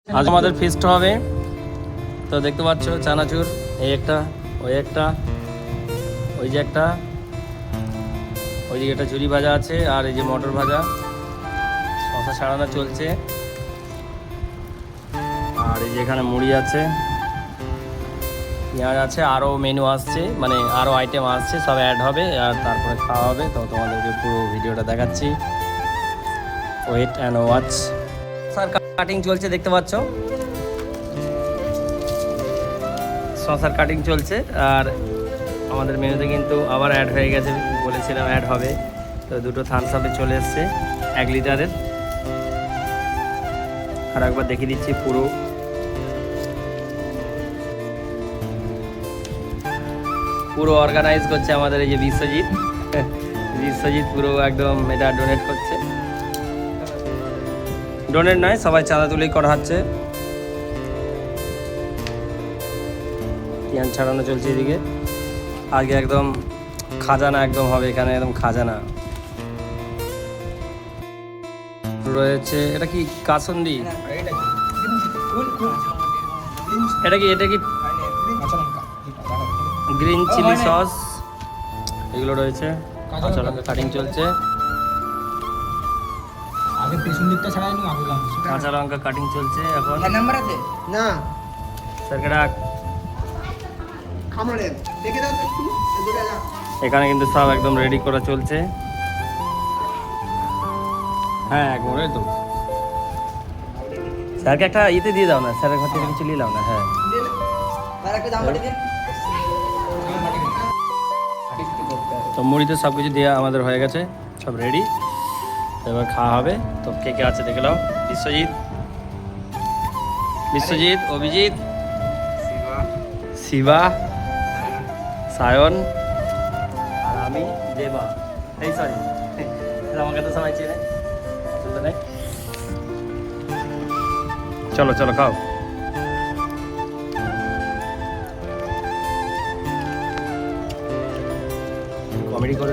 আজ আমাদের ফিস্ট হবে। তো দেখতে পাচ্ছ চানাচুর, এই একটা, ওই একটা, ওই যে একটা, ওইদিকে একটা ঝুরি ভাজা আছে, আর এই যে মটর ভাজা, শশা ছাড়ানো চলছে, আর এই যে এখানে মুড়ি আছে, পেঁয়াজ আছে, আরও মেনু আসছে, মানে আরও আইটেম আসছে, সব অ্যাড হবে আর তারপরে খাওয়া হবে। তো তোমাদেরকে পুরো ভিডিওটা দেখাচ্ছি, ওয়েট অ্যান্ড ওয়াচ। শশার কাটিং চলছে, দেখতে পাচ্ছ শশার কাটিং চলছে। আর আমাদের মেনুতে কিন্তু আবার অ্যাড হয়ে গেছে, বলেছিলাম অ্যাড হবে। তো দুটো থামস আপে চলে এসছে 1 লিটারের। আর একবার দেখিয়ে দিচ্ছি পুরো অর্গানাইজ করছে আমাদের এই যে বিশ্বজিৎ। বিশ্বজিৎ পুরো একদম এটা ডোনেট করছে, ডোনেট নয়, সবাই চাঁদা তুলেই করা হচ্ছে। টিয়ান ছাড়ানো চলছে এদিকে। আগে একদম খাজানা একদম হবে এখানে, একদম খাজানা রয়েছে। এটা কি কাসন্দি? এটা কি গ্রিন চিলি সস এগুলো রয়েছে। কাঁচা লঙ্কা কাটিং চলছে, আগে পেছন দিকটা ছাড়াই নি, আগে কাঁচা লঙ্কা কাটিং চলছে এখন। নাম্বার আছে না স্যারকেটা খামড়ে দেখে দাও তো একটু এদিকে যা। এখানে কিন্তু সব একদম রেডি করা চলছে। হ্যাঁ একবারে তো স্যারকে একটা ইতে দিয়ে দাও না, স্যারের ঘর থেকে কিছু নিয়ে নাও না। হ্যাঁ আর একটা দাম বাড়ি দে। তো মুড়িতে সব কিছু দেওয়া আমাদের হয়ে গেছে, সব রেডি। এবার খাওয়া হবে। তো কে কে আছে দেখে নাও। বিশ্বজিৎ, অভিজিৎ, শিবা, সায়ন, আর আমি দেবা। এই সরি, আমাকে তো সবাই চেনে, অসুবিধা নেই। চলো চলো খাও। কমেডি করে